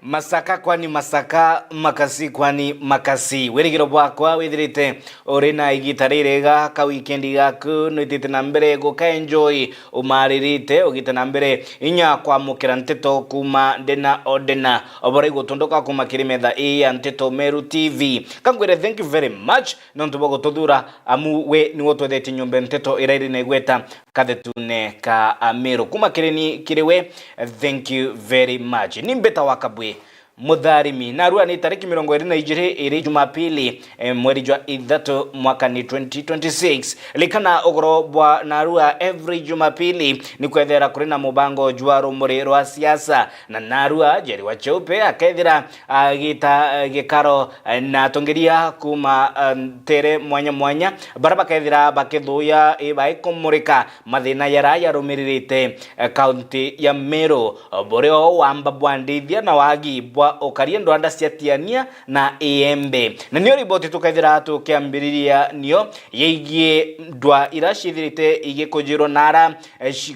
Masaka kwani masaka, makasi kwani makasi. Wirigiro bwakwa withirite uri na igitaririga ka weekend gaku nwitite na mbere guka enjoy umaririte ugite na mbere inya kwa mukira nteto kuma ndena odena obore gutondoka kuma kirimetha ya Nteto Meru TV. Kangwire thank you very much nontubo gutudura amu we ni wotwethete nyumba nteto irairi na igweta kathetune ka Meru kuma kireni kiriwe. Thank you very much. Ni mbeta wakabwe mutharimi narua ni tariki 22 iri Jumapili mweri jwa ithatu mwaka ni 2026 likana ogoro bwa narua every Jumapili ni kwethera kuri na mubango jwa rumuri rwa siasa na narua jeri wa cheupe akethira gita gikaro na tongeria kuma tere mwanya mwanya baraba kethira bakithuya ibaikomurika mathina yaraya rumiririte county ya Meru boreo wamba bwandithia na wagi okaria ndwanda ciatiania na Embe na niyo riboti tukaithira tukiambiriria niyo yigie ndwa irashithirite igikujiro nara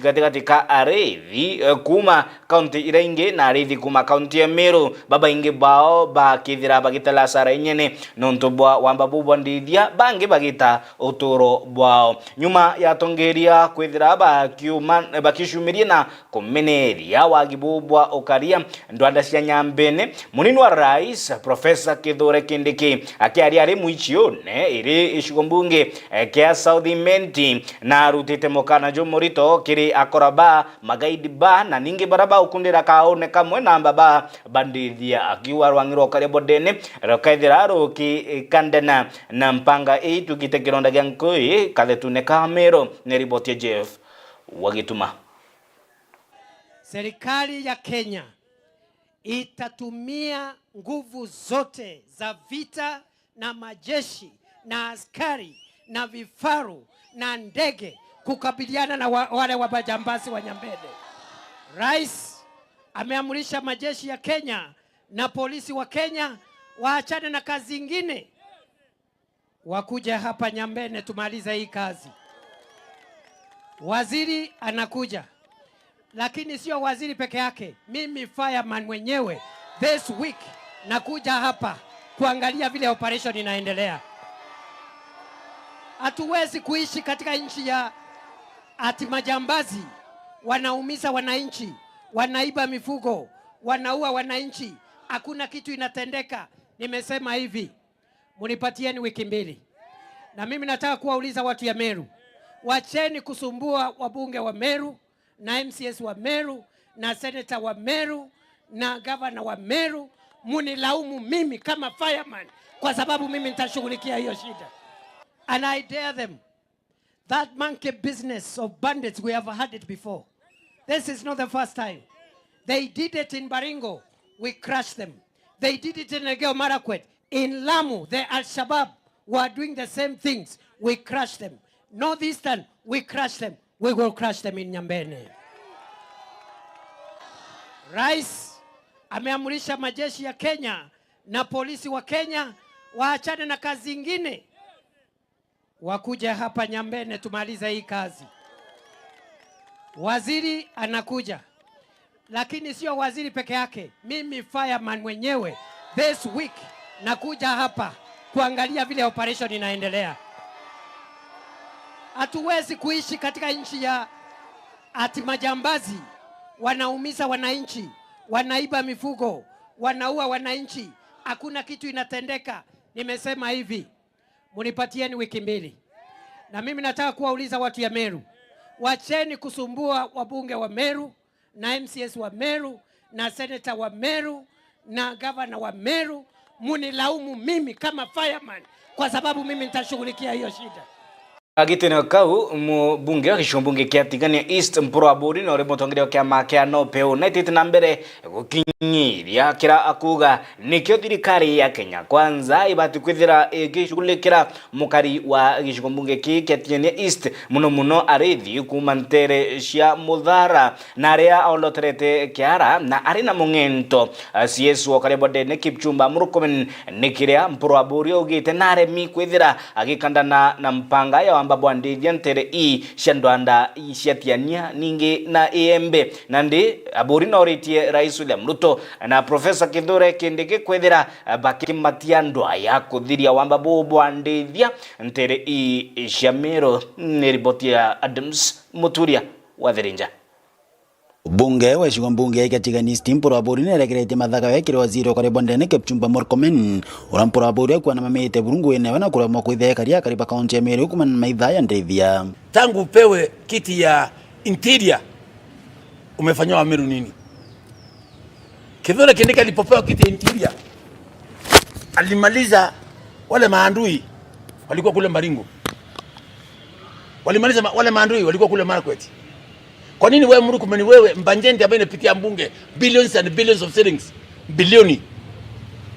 gatigati ka arethi kuma county iraingi na arethi kuma county ya Meru baba ingi bao bakithira bagitala sara inyene nonto bwa wamba bubondithia bangi bagita uturo bwao nyuma ya tongeria kwithira bakishumiria na kumeneria wagibubwa okaria ndwanda cia Nyambene munini wa rais Professor Kithure Kindiki akiaria ari muichione iri ishigombunge kia South Imenti na rutite mokana jomorito kiri akoraba magaidi ba na ningi baraba ukundira kaone kamwe na mbaba bandithia akiwa rwangiro kare bodene rokaithira roki kandena na mpanga tukite kironda gya nkui kathetune ka Meru ni ripoti ya Jeff Wagituma. Serikali ya Kenya itatumia nguvu zote za vita na majeshi na askari na vifaru na ndege kukabiliana na wale wabajambazi wa Nyambene. Rais ameamrisha majeshi ya Kenya na polisi wa Kenya waachane na kazi ingine, wakuja hapa Nyambene tumalize hii kazi. Waziri anakuja, lakini sio waziri peke yake. Mimi fireman mwenyewe this week nakuja hapa kuangalia vile operation inaendelea. Hatuwezi kuishi katika nchi ya ati majambazi wanaumiza wananchi, wanaiba mifugo, wanaua wananchi, hakuna kitu inatendeka. Nimesema hivi, munipatieni wiki 2. Na mimi nataka kuwauliza watu ya Meru, wacheni kusumbua wabunge wa Meru na MCS wa Meru na senator wa Meru na governor wa Meru. Munilaumu mimi kama fireman kwa sababu mimi nitashughulikia hiyo shida. And I dare them. That monkey business of bandits, we have had it before. This is not the first time. They did it in Baringo, we crushed them. They did it in Elgeyo Marakwet. In Lamu, the Al-Shabaab were doing the same things. We crushed them. Northeastern, we crushed them. We will crush them in Nyambene. Rais ameamrisha majeshi ya Kenya na polisi wa Kenya waachane na kazi ingine, wakuja hapa Nyambene tumalize hii kazi. Waziri anakuja, lakini sio waziri peke yake. Mimi fireman mwenyewe this week nakuja hapa kuangalia vile operation inaendelea. Hatuwezi kuishi katika nchi ya ati majambazi wanaumiza wananchi, wanaiba mifugo, wanaua wananchi, hakuna kitu inatendeka. Nimesema hivi, munipatieni wiki 2. Na mimi nataka kuwauliza watu ya Meru, wacheni kusumbua wabunge wa Meru na MCS wa Meru na senator wa Meru na governor wa Meru. Munilaumu mimi kama fireman kwa sababu mimi nitashughulikia hiyo shida. Agitene kau mbunge kishumbunge kia tigania East mpuro aburi na uremo tongirio kia makia no peo na ititi na mbere gukinyiria kira akuga nikio thirikari ya Kenya kwanza ibati kwithira igishughulikira mukari wa gishumbunge kia tigania East muno arethi kuma ntere cia muthara na ria oloterete kiara na arina mungento CS wakare bodene Kipchumba Murkomen nikiria mpuro aburi ugite na aremi kwithira agikandana na mpanga ya wamba bwandithia ntere i shandwanda ishatiania ningi na embe nandi aburi noritie Rais William Ruto na Professor Kithure Kindiki kwethira bakimatia ndwa ya kuthiria wamba bwandithia ntere i Shamiro. Ni ripoti ya Adams Muturia wa Thirinja. Bunge weshigo mbunge ikatiganisti mpura aburi nerekerete mathaka wekire waziri okare bondene Kipchumba Murkomen urampura aburi kwa na mamete burungu enewe na kurema kwithia karia kariba kaunti ya Meru kuma maitha ya ndethia. Tangu upewe kiti ya interior umefanywa Meru nini? Kithure Kindiki alipopewa kiti ya interior alimaliza wale maandui walikuwa kule Maringo. Walimaliza wale maandui walikuwa kule Marquette. Kwa nini wewe Murkomen, wewe Mbanjendi ambaye inapitia mbunge billions and billions of shillings, bilioni,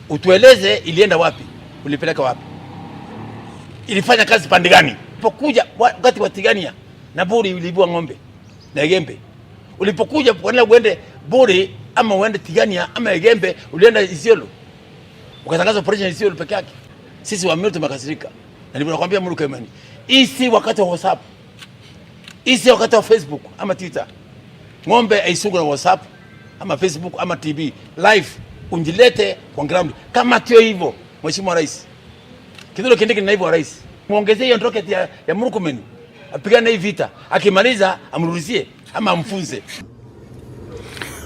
utueleze ilienda wapi? Ulipeleka wapi? Ilifanya kazi pande gani? Ulipokuja wakati wa Tigania na Buri ulibua ng'ombe na Egembe. Ulipokuja kwenda uende Buri ama uende Tigania ama Egembe, ulienda Isiolo. Ukatangaza operation Isiolo peke yake. Sisi wa Meru tumekasirika. Na ndipo nakwambia Murkomen, isi wakati wa WhatsApp. Isi wakati wa Facebook ama Twitter. Ng'ombe aisugu na WhatsApp ama Facebook ama TV live, unjilete kwa ground. Kama tio hivyo Mheshimiwa Rais Kithure Kindiki ni naibu wa rais, muongezee hiyo rocket ya Murkomen apigane hii vita, akimaliza amrudizie ama amfunze.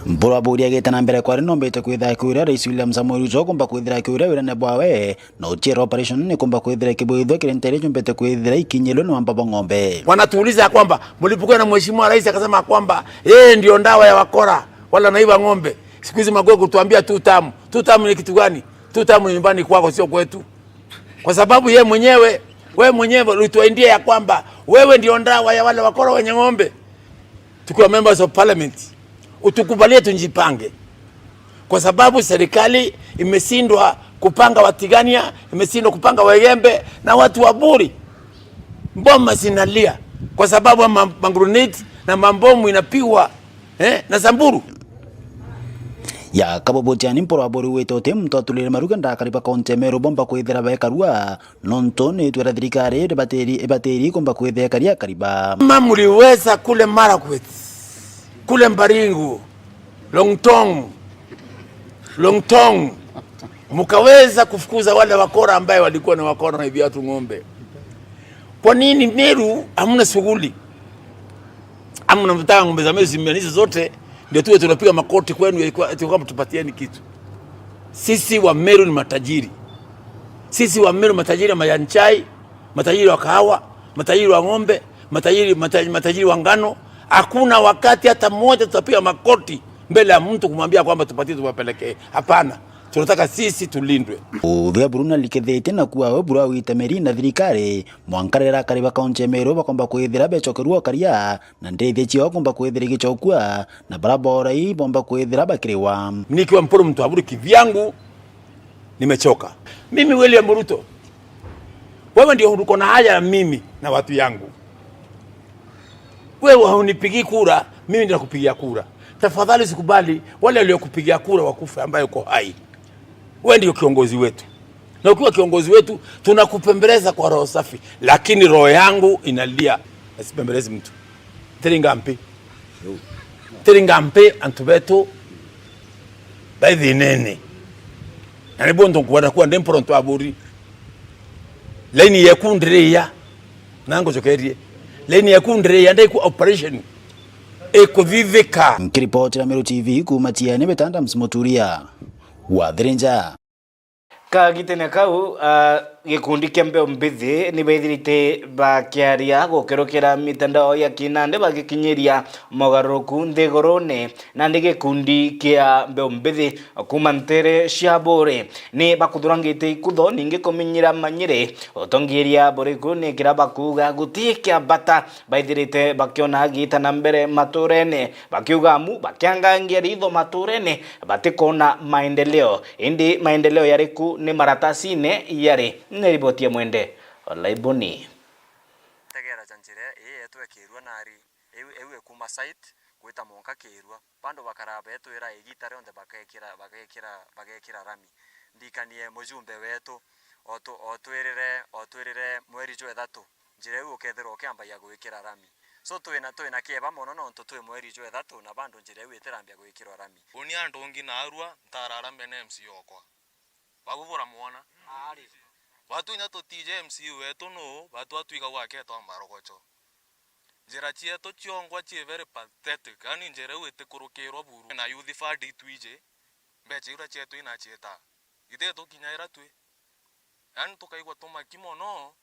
Mpura aburi ageta na mbere kwa rinombete kwithia kwira Rais William Samoei Ruto kumba kwithira kwira wira ne bwawe na uchira operation ni kumba kwithira kibuithwa kirentere chumbete kwithira ikinyelo ni wamba ng'ombe. Wanatuuliza kwamba mlipokuwa na Mheshimiwa Rais akasema kwamba yeye ndio ndawa ya wakora wala naiba ng'ombe. Siku hizi Magwe kutuambia tu tamu. Tu tamu ni kitu gani? Tu tamu nyumbani kwako, sio kwetu. Kwa sababu wewe mwenyewe ulituambia ya kwamba wewe ndio ndawa ya wale wakora wenye ng'ombe. Tukiwa members of parliament, utukubalie tunjipange. Kwa sababu serikali imeshindwa kupanga Watigania, imeshindwa kupanga Waegembe na watu wa Buri. Mboma zinalia kwa sababu manguruneti na mambomu inapigwa na Samburu. Ya kabobotiani mpura aburi wetote mtotulire maruga ndakariba kaunti Meru bomba kwithira bekarua nontone twera thirikari ebateri komba kwithia karia kariba. Mama mliweza kule Marakwet, kule Mbaringu, Longtong mkaweza kufukuza wale wakora ambaye walikuwa na wakora na hivi watu ng'ombe. Kwa nini Meru hamna shughuli? Hamna mtaka ng'ombe za Meru zimeniza zote ndio tuwe tunapiga makoti kwenu eti kama tupatieni kitu. Sisi wa Meru ni matajiri. Sisi wa Meru matajiri wa mayanchai, matajiri wa kahawa, matajiri wa ng'ombe, matajiri wa ngano. Hakuna wakati hata mmoja tutapiga makoti mbele ya mtu kumwambia kwamba tupatie tuwapelekee. Hapana. Tunataka sisi tulindwe. Uthia Bruna likethete na kuwa we bura witameri na thirikari mwankarera kariba kaunti Meru bakomba kwithira bechokerwa karia na ndethie chio komba kwithira gichokua na barabara hii bomba kwithira bakiriwa. Nikiwa mporo mtu aburi kivyangu nimechoka. Mimi William Ruto, wewe ndio uko na haja na mimi na watu yangu. Wewe haunipigi kura, mimi ndio nakupigia kura. Tafadhali sikubali wale waliokupigia kura wakufe ambaye uko hai. Wewe ndio kiongozi wetu. Na ukiwa kiongozi wetu tunakupembeleza kwa roho safi, lakini roho yangu inalia asipembeleze mtu. Teringampe antubeto baadhi nene. Na nibondo kwa ndemporo ntwa aburi. Laini yakundreya nango jokerie. Laini yakundreya ndai ku operation eko viveka. Kiripoti ya Meru TV kumatia ni betanda Muturia wa Thirinja. Kagitene kau gikundi kia mbeo mbithi ni bethirite bakiaria gukerokera mitandao ya kinande bagikinyiria mogaruku nthigurune na ndi gikundi kia mbeo mbithi kuma ntere cia Buri ni bakuthurangite ikutho ningi kumenyira manyire utongiria buriku ni kira bakuga gutie kia bata baithirite bakiona gita na mbere maturene bakiuga mu bakiangangia ritho maturene batikona maendeleo indi maendeleo yariku ni maratasine yari neribotia mwende olaiboni tegera chanjire yetu ekirwa nari ewe kuma site kwita monka kirwa pando bakarabe yetu era igitare onde bagekira rami ndikanie mujumbe wetu otwirire mweri jwe 3 njira iu ukethira ukiambia gwikira rami so twina kieba mono no twi mweri jwe thatu na bando njira iu itirambia gwikirwa rami uni andu ngi na arua ntararambia na MC okwa baguvura muona ari watu ina to TJ MC wetu no watu atuiga gwake to marogocho njira chieto chiongwa chi very pathetic ani njira iu itikurukirwa buru na youth fund twije mbeche ira chieto ina chieta ite to kinyaira twi ani tukaigwa tumaki mono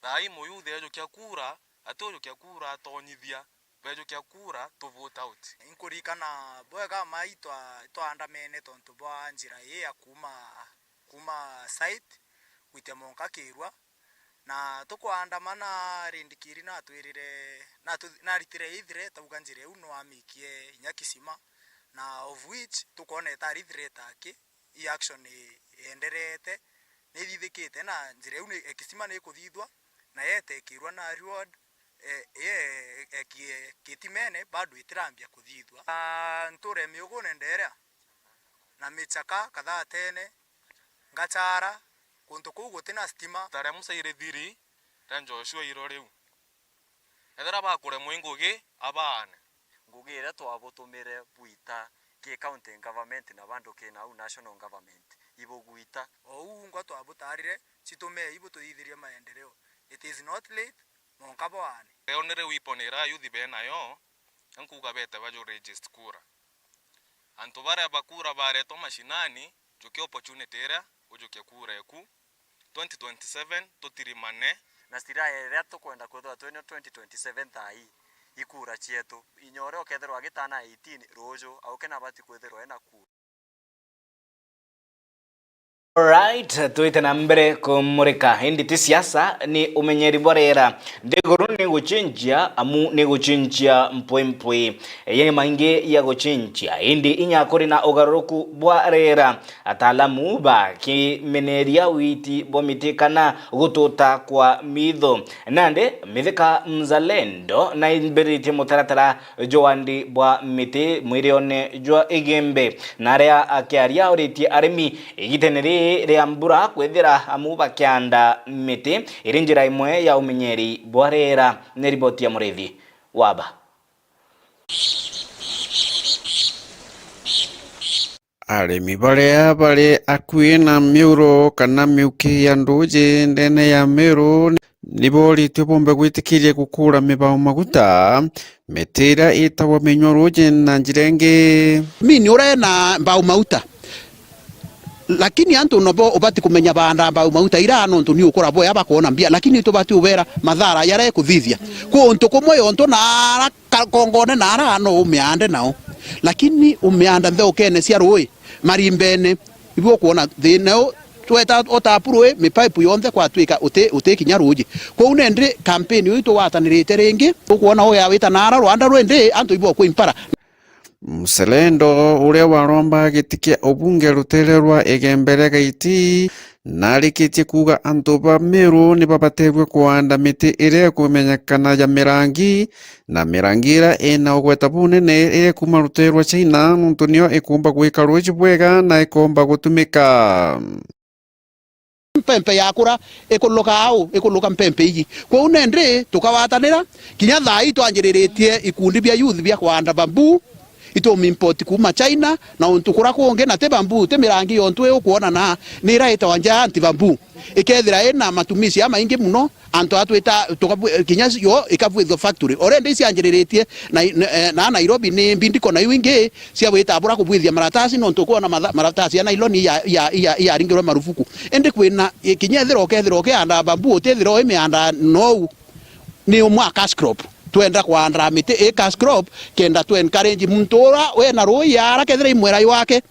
thai muyuthe ejo kya kura atojo kya kura atonyithia bejo kya kura to vote out inkurikana bwega maitwa andamene tonto bwa njira ya kuma site wite monka kirwa na tukwandamana rindikiri na twirire na ritire ithire tabuga njira uno amikie nyakisima na of which tukone ta ritire take i action enderete nithithikite na njira uno ekisima ne kuthithwa na yete kirwa na reward kitimene bado itirambia kuthithwa nture miugune ndera na michaka kadhaa tene ngachara kuntu kuu gutina stima tare musaire thiri ran Joshua iroreu ethera bakure mwingugi abane ngugire twabutumire buita ki county government na bando ki na national government ibo guita ou ngo twabutarire chitume ibo tuyithirie maendeleo. It is not late monkabo ane eonere wiponera yuthi bena yo nkuga bete bajo register kura anto bare bakura bare to mashinani joke opportunity era ujoke kura eku 2027 totirimane na stira ere tukwenda kwethwa 2027 thai ikura chietu inyore okethirwa gitana 18 rojo au kena bati kwethirwa ena kura. Alright, tuite na mbere kumurika hindi ti siasa ni umenyeri borera ndiguru ni guchinjia amu ni guchinjia mpwempwe yenye maingi ya guchinjia hindi inyakuri na ugaruruku bwa rera atalamu ba kimeneria witi bomitikana gututa kwa mitho nande mithika mzalendo na imbiriti mutaratara joandi bwa miti mwirione jwa igembe naria akiaria uriti arimi igiteneri riambura kwethira amuba kianda miti irinjira imwe ya umenyeri bwarera ni riboti ya Mureithi Waba. Arimi baria bari akui na miuro kana miuki ya nduje ndene ya miuro nibori tubombe gwitikirie gukura mibao maguta metera itawa menyoruje na njirenge mini ore na mbao mauta lakini antu nobo obati kumenya banda mbao mauta ira no ntu ni ukora boya bakona mbia lakini tubati ubera madhara yare kuthithia ko ntu kumwe onto na kongone na ara no umiande nao lakini umianda nthe ukene cia rui marimbene ibo kuona thina tweta otapurwe mipipe yonthe kwa twika utekinya ruji ko unendre campaign uito watanirite ringi ukuona oya wita nara Rwanda rwende antu ibo ku impara Mselendo uria waromba gitikia obunge rutererwa egembere gaiti narikitie kuga antu ba Meru ni babategwe kuanda miti ire kumenyekana ya mirangi na mirangira ena ogweta bunene ire kuma ruterwa China nuntu nio ikumba gwika ruji bwega na ikumba gutumika mpempe yakura ikuluka mpempe iji kwa unendre tukawatanira kinya thai twanjiriretie ikundi bia youth bia kwanda bambu ito mimpoti kuma China na untukura kuonge na te bambu te mirangi yontwe ukuona na nira ita wanja anti bambu ikethira ena matumisi ama ingi muno anto atwita kinya yo ikabwitho factory orende isi anjiriretie na Nairobi ni mbindiko na wingi cia wita abura kubwithia maratasi no ntukuona maratasi na iloni ya ringirwe marufuku ende kwina kinya ethira okethira anda bambu otethira emianda no ni umwa cash crop twenda kwandra miti cash crop kenda to encourage muntura we na roya rakethira imwera yake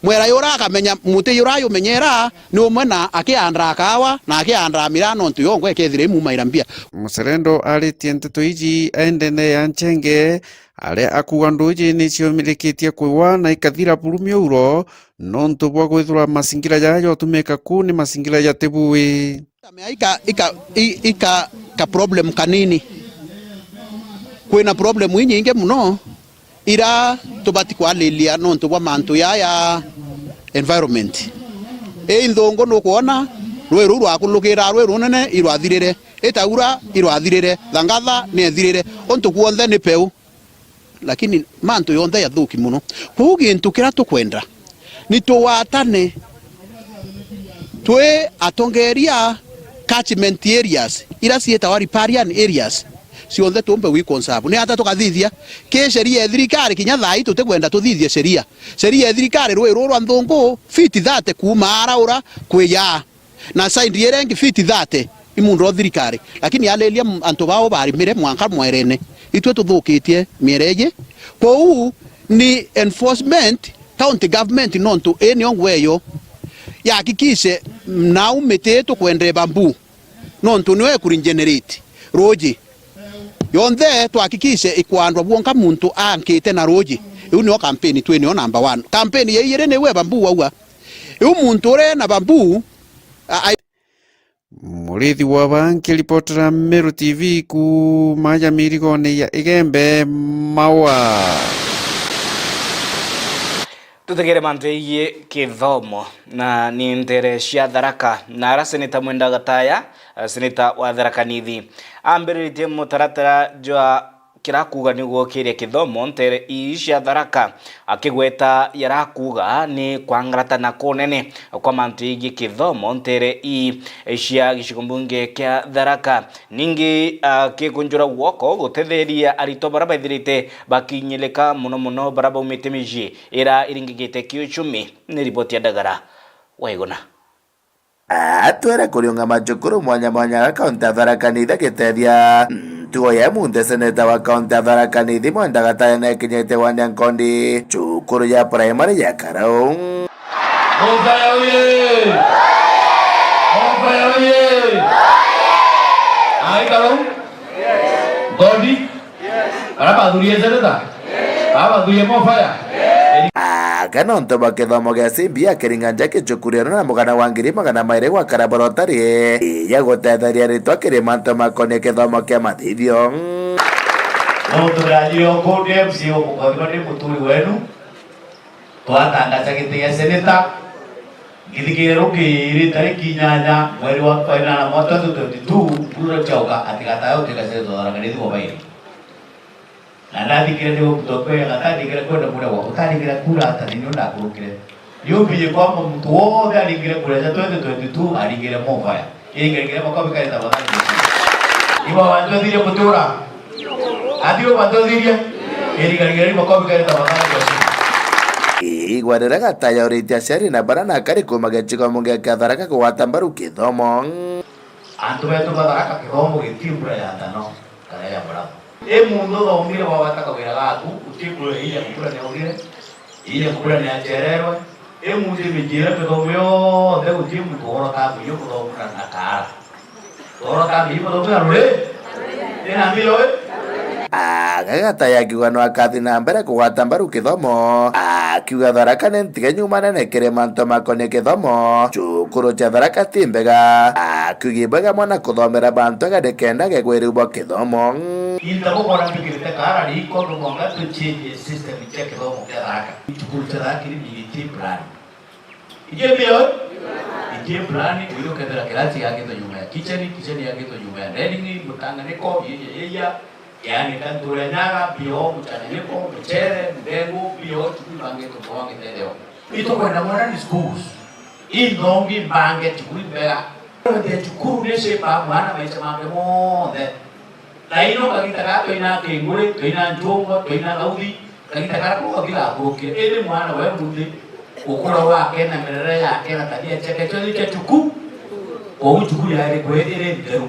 mwera yora akamenya muti yora yumenyera ni umwe na akiandra kawa na akiandra mirano ntu yongwe kethira imumaira mbia Mselendo ali tienteto iji aendene ya nchenge ale akuga nduji ni ciomirikitie kuiwa na ikathira burumia uro nontu bwa gwithura masingira yayo tumeka ku ni masingira ya tebui ika problem kanini kwina problem nyingi muno ira tubati kwalilia nontu bwa mantu ya environment ndongo no kuona rweru rwakulukira rweru nene irwathirire itaura irwathirire thangatha ni ethirire ontu guothe ni peu lakini mantu yonthe yathuki muno ku gintu kira tukwenda ni tuwatane twe atongeria catchment areas ira cietawa riparian areas cionthe tumbe wi conserve ni ata tukathithia ke sheria thirikari kinya thai tutikwenda tuthithie sheria thirikari rwe rwa nthungu fit 30 kuma araura kwiya na side yerengi fit 30 imundo thirikari lakini alelia antu bao bari mire mwanka mwerene itwe tuthukitie mireje kou ni enforcement county government nontu eni ongweyo yakikishe na umete tukwendre bambu nontu niwe kuringenerate roji yonthe twakikishe ikwandwa bwonka muntu ankite na roji iu niyo campaign twe niyo number 1 campaign yeire niwe bambu waua iu muntu ure na bambu Murithi wa banki ripotera Meru TV ku maja mirigone ya Igembe Maua. Tutegere manteie kithomo na ni ntere cia Tharaka na ara seneta Mwenda Gataya seneta wa Tharaka Nithi ambiritie mutaratara jwa kirakuga niguo kiria kithomo ntere cia Tharaka akigweta yarakuga ni kwangaratana kunene kwa manteige kithomo ntere cia gicikumbunge kia Tharaka ningi kikunjura guoko gutetheria arito baraba ithirite bakinyeleka muno baraba umite miji ira iringigite kiuchumi ni ripoti ya Dagara Waigona atwera kurionga majukuru mwanya kaunti ya Tharaka Nithi gitethia tuo ya munde seneta wa kaunti ya Tharaka Nithi Mwenda Gataya na kinyete wanya nkondi cukuru ya primary ya Karau Mofaya oye ai Karau Gondi araba durie seneta aba durie Mofaya kana nto bakithomo gya Simbia kiringanja kichukuriro na mugana wa ngiri magana mairi gwa Karaborotari ya gutetheria ritwa kirima nto makone kithomo kia mathithio Muturajio kundi MCO mukothima ni muturi wenu twatangaza giti gia seneta githigire rukiri tariki 8 mweri wa 8 mwaka 2022 bura chauka atigatayo tukasezo Tharaka Nithi kwa baini na ndathikire ni gutokwe gatandikire kwenda muda wa utandikire kura atanini ndakurukire yubiye kwa mtu wothe aringire kura za 2022 aringire Mofaya ingire makobika ita badani ibo wanjodire kutura adio wanjodire ingire makobika ita badani igwarira Gataya uritia shari na barana kari kumagechiko munge kia Tharaka kuwata mbaru kithomo antu betu Tharaka kithomo gitimbura ya tano kana ya baraka mundo thomire wa wataka wira gaku utikure ile mukura ne urire ile mukura ne achererwe mundi mijira kithomo yothe utimu toro ka biyo kuthomura na kara toro ka biyo kuthomura rure ina mbio Gataya akiuga no akathi na mbere kugwata mbaru kithomo akiuga Tharaka ni ntige nyuma nene kirima nto makone kithomo cukuru cia Tharaka ti mbega akiuga mbega mwana kuthomera bantu agadekenda gegwiribwa kithomo inta gukora mbikirite kara riko rumonga tu change system cia kithomo kia Tharaka cukuru cia Tharaka ni plan ije plan uyo kendera kirasi yake to nyuma ya kitchen yake to nyuma ya dining mutanganiko yeya yani kantura nyaga bio mchanganyiko mchere mbegu bio tukibange tupoange tedeo ito kwenda modern schools indongi bange tukuibera ndio chukuru neshe pa mwana maisha mambe monde na ino kakitaka to ina kengure to ina njongo to ina laudi kakitaka ko bila kurukia ele mwana wewe mundi ukura wake na merere yake na tabia chake chozi cha chuku kwa uchukuru ya ile kwedere nderu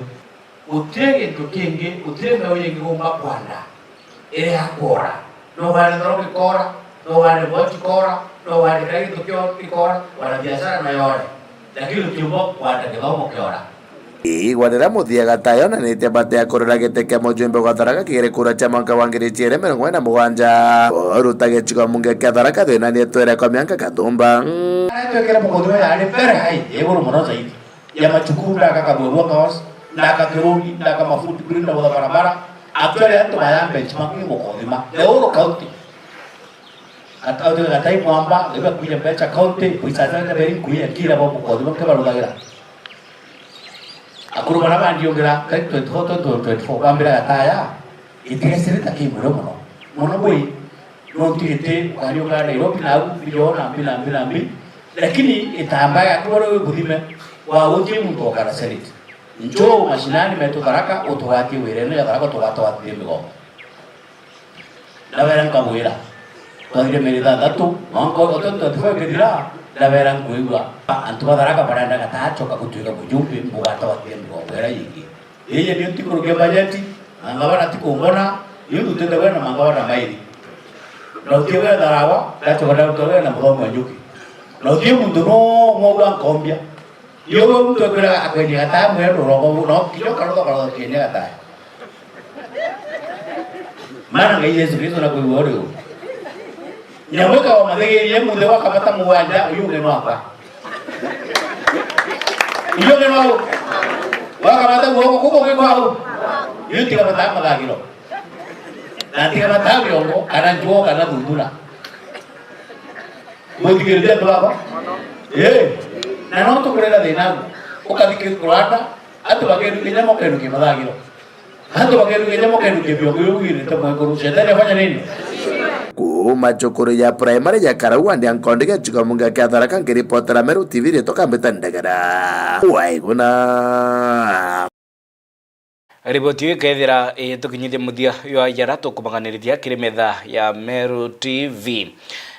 utege ntukingi utege oyengi gomba kwanda ere akora no vale droga kora no vale bochi kora no vale kai tukio kora wala biashara na yore lakini ukimbo kwanda kithomo kiora igwarira muthia Gataya onanite mbate ya kurora gite kia mujumbe gwa Tharaka kigire kura cha mwaka wa 2047 oruta giciko munge kia Tharaka thina ni twere kwa mianga kathumba twekera mukothwe ya ni very high eguru muno zaidi ya machukuru ndaka kabwe kaos ndaka kiruni ndaka mafuti kurinda wa barabara atwere atu maya benchmark ni mukothima euro county ataude gatai mwamba leba kuya becha county kuisasa ka beri kuya kila bo mukothima ke barudagira makuru bara bandiongera kai 24 bambira gataya itigesirita kimuno muno boy no tigete ario ga Nairobi na biliona bila lakini itambaya kwa budime wa uti mtu okara seriti njo mashinani metu baraka utwati wirene ya baraka twatwatie migo laweran kabwira twaire merida datu mango otonto twegedira laweran kuigwa antu baraka baranda gatacho kakutwika bujumbi mbugato watie migo wera yiki yeye ni tikuru ke bajeti angabana tikumbona yundu tendawena mangabana mairi na utiwe darawa dacho badato na mbomo nyuki na utie mundu no mogwa kombia yo mtu akira akweni hata mwero rogo no kilo kalo kene hata mana ngai Yesu Kristo na kuiwore nyamweka wa madege ye munde wa kamata muwanja yule no hapa yule no wa kamata muwako kuko kwa hao yuti kamata magagiro na tika mata byongo kana njuo kana dudura mudigirde baba na no tukurera thina ukadhikira kuranda atu bageru kinyamo kenu kimathagiro atu bageru kinyamo kenu kibiongo yugire tamwe kurusha tena fanya nini kuma chokoro ya primary ya Karagwa ndi ankondege chikamunga kya Tharaka ngiripotera Meru TV retoka mbetandagara waiguna riboti ikethira tukinyithia muthia yo yara tukumaganiriria kiri metha ya Meru TV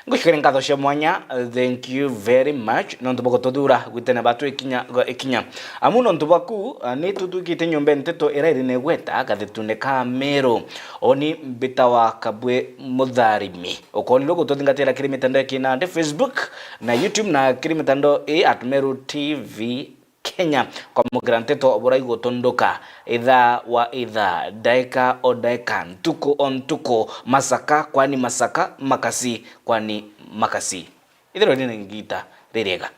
ngushikire ngatho cia mwanya. Thank you very much nontu bagotuthura gwitene batu ikinya amu nontu baku ni tutukite nyumba nteto irairi ne gweta gathitune ka Meru oni mbita wa Kabwe Mutharimi ukonilo gututhingatira kiri mitandao kina Facebook na YouTube na kiri mitandao @Meru TV Kenya kwa mugranteto oborai gotondoka idha wa idha daika o daika ntuko on tuko masaka kwani masaka makasi kwani makasi idhiro ni ngita rirega